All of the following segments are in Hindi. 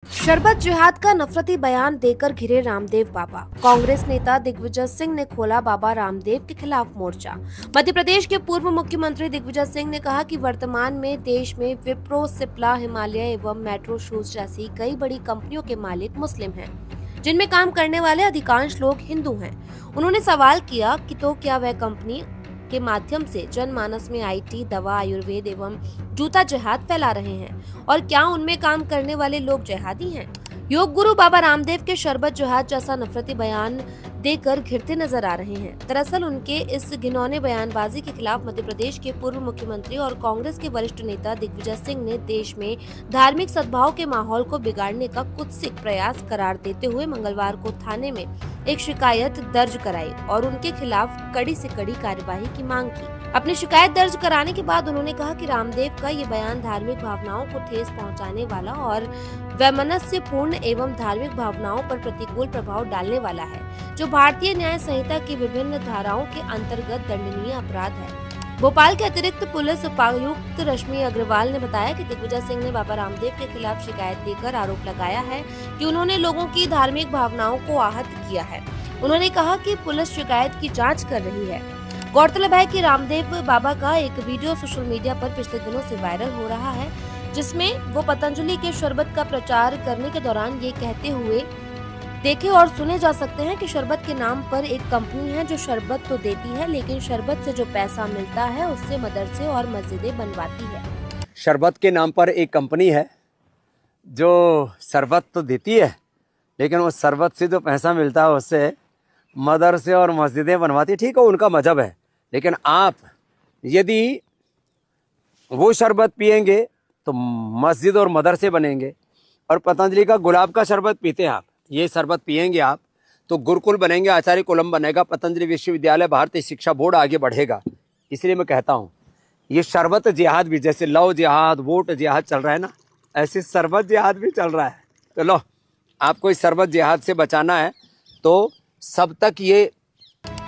शरबत जिहाद का नफरती बयान देकर घिरे रामदेव बाबा। कांग्रेस नेता दिग्विजय सिंह ने खोला बाबा रामदेव के खिलाफ मोर्चा। मध्य प्रदेश के पूर्व मुख्यमंत्री दिग्विजय सिंह ने कहा कि वर्तमान में देश में विप्रो, सिप्ला, हिमालय एवं मेट्रो शूज जैसी कई बड़ी कंपनियों के मालिक मुस्लिम हैं, जिनमें काम करने वाले अधिकांश लोग हिंदू हैं। उन्होंने सवाल किया कि तो क्या वह कंपनी के माध्यम से जनमानस में आईटी, दवा, आयुर्वेद एवं जूता जिहाद फैला रहे हैं और क्या उनमें काम करने वाले लोग जिहादी हैं? योग गुरु बाबा रामदेव के शरबत जिहाद जैसा नफरती बयान देकर घिरते नजर आ रहे हैं। दरअसल उनके इस घिनौने बयानबाजी के खिलाफ मध्य प्रदेश के पूर्व मुख्यमंत्री और कांग्रेस के वरिष्ठ नेता दिग्विजय सिंह ने देश में धार्मिक सद्भाव के माहौल को बिगाड़ने का कुत्सित प्रयास करार देते हुए मंगलवार को थाने में एक शिकायत दर्ज कराई और उनके खिलाफ कड़ी से कड़ी कार्यवाही की मांग की। अपनी शिकायत दर्ज कराने के बाद उन्होंने कहा कि रामदेव का ये बयान धार्मिक भावनाओं को ठेस पहुंचाने वाला और वैमनस्यपूर्ण एवं धार्मिक भावनाओं पर प्रतिकूल प्रभाव डालने वाला है, जो भारतीय न्याय संहिता की विभिन्न धाराओं के अंतर्गत दंडनीय अपराध है। भोपाल के अतिरिक्त पुलिस उपायुक्त रश्मि अग्रवाल ने बताया कि दिग्विजय सिंह ने बाबा रामदेव के खिलाफ शिकायत देकर आरोप लगाया है कि उन्होंने लोगों की धार्मिक भावनाओं को आहत किया है। उन्होंने कहा कि पुलिस शिकायत की जांच कर रही है। गौरतलब है कि रामदेव बाबा का एक वीडियो सोशल मीडिया पर पिछले दिनों से वायरल हो रहा है, जिसमें वो पतंजलि के शरबत का प्रचार करने के दौरान ये कहते हुए देखे और सुने जा सकते हैं कि शरबत के नाम पर एक कंपनी है जो शरबत तो देती है, लेकिन शरबत से जो पैसा मिलता है उससे मदरसे और मस्जिदें बनवाती है। शरबत के नाम पर एक कंपनी है जो शरबत तो देती है, लेकिन उस शरबत से जो पैसा मिलता है उससे मदरसे और मस्जिदें बनवाती है। ठीक है, उनका मजहब है, लेकिन आप यदि वो शरबत पिएंगे तो मस्जिद और मदरसे बनेंगे, और पतंजलि का गुलाब का शरबत पीते हैं आप, ये शरबत पिएंगे आप तो गुरुकुल बनेंगे, आचार्य कुलम बनेगा, पतंजलि विश्वविद्यालय, भारतीय शिक्षा बोर्ड आगे बढ़ेगा। इसलिए मैं कहता हूँ ये शरबत जिहाद भी, जैसे लव जिहाद, वोट जिहाद चल रहा है ना, ऐसे शरबत जिहाद भी चल रहा है। तो लो, आपको इस शरबत जिहाद से बचाना है तो सब तक ये।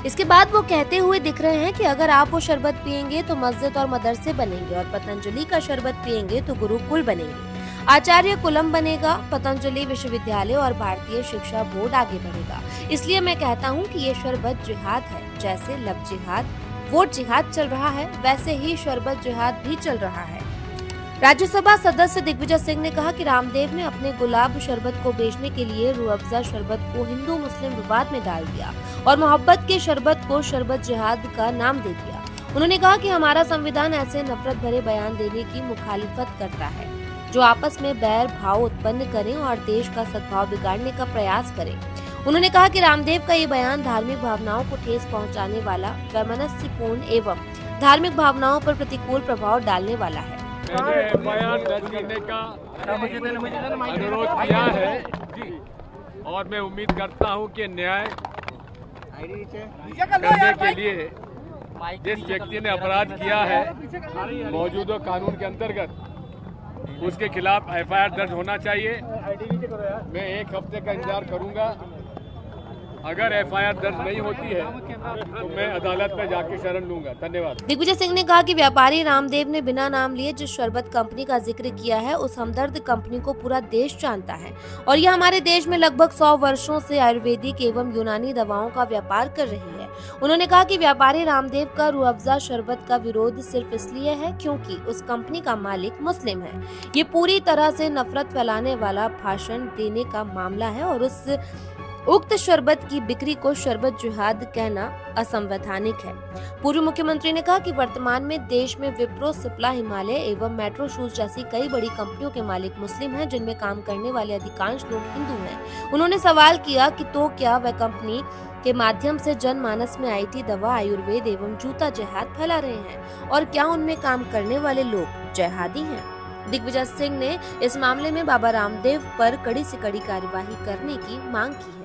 इसके बाद वो कहते हुए दिख रहे हैं कि अगर आप वो शरबत पिएंगे तो मस्जिद और मदरसे बनेंगे, और पतंजलि का शरबत पिएंगे तो गुरुकुल बनेंगे, आचार्य कुलम बनेगा, पतंजलि विश्वविद्यालय और भारतीय शिक्षा बोर्ड आगे बढ़ेगा। इसलिए मैं कहता हूँ कि ये शरबत जिहाद है। जैसे लव जिहाद, वोट जिहाद चल रहा है, वैसे ही शरबत जिहाद भी चल रहा है। राज्यसभा सदस्य दिग्विजय सिंह ने कहा कि रामदेव ने अपने गुलाब शरबत को बेचने के लिए रूह अफ़ज़ा शरबत को हिंदू मुस्लिम विवाद में डाल दिया और मोहब्बत के शरबत को शरबत जिहाद का नाम दे दिया। उन्होंने कहा कि हमारा संविधान ऐसे नफरत भरे बयान देने की मुखालिफत करता है जो आपस में बैर भाव उत्पन्न करें और देश का सद्भाव बिगाड़ने का प्रयास करें। उन्होंने कहा कि रामदेव का ये बयान धार्मिक भावनाओं को ठेस पहुंचाने वाला, वैमनस्यपूर्ण एवं धार्मिक भावनाओं पर प्रतिकूल प्रभाव डालने वाला है। मैंने बयान दर्ज करने का अनुरोध किया है और मैं उम्मीद करता हूं कि न्याय करने के लिए जिस व्यक्ति ने अपराध किया है मौजूदा कानून के अंतर्गत उसके खिलाफ एफआईआर दर्ज होना चाहिए। मैं एक हफ्ते का इंतजार करूंगा। अगर एफआईआर दर्ज नहीं होती है तो मैं अदालत में जाके शरण लूंगा। धन्यवाद। दिग्विजय सिंह ने कहा कि व्यापारी रामदेव ने बिना नाम लिए जिस शरबत कंपनी का जिक्र किया है, उस हमदर्द कंपनी को पूरा देश जानता है और यह हमारे देश में लगभग 100 वर्षों से आयुर्वेदिक एवं यूनानी दवाओं का व्यापार कर रही है। उन्होंने कहा कि व्यापारी रामदेव का रूह अफ़ज़ा शरबत का विरोध सिर्फ इसलिए है क्योंकि उस कंपनी का मालिक मुस्लिम है। ये पूरी तरह से नफरत फैलाने वाला भाषण देने का मामला है और उस उक्त शरबत की बिक्री को शरबत जिहाद कहना असंवैधानिक है। पूर्व मुख्यमंत्री ने कहा कि वर्तमान में देश में विप्रो, सिप्ला, हिमालय एवं मेट्रो शूज जैसी कई बड़ी कंपनियों के मालिक मुस्लिम हैं, जिनमें काम करने वाले अधिकांश लोग हिंदू हैं। उन्होंने सवाल किया कि तो क्या वह कंपनी के माध्यम से जनमानस में आईटी, दवा, आयुर्वेद एवं जूता जिहाद फैला रहे हैं और क्या उनमें काम करने वाले लोग जिहादी हैं? दिग्विजय सिंह ने इस मामले में बाबा रामदेव पर कड़ी से कड़ी कार्यवाही करने की मांग की है।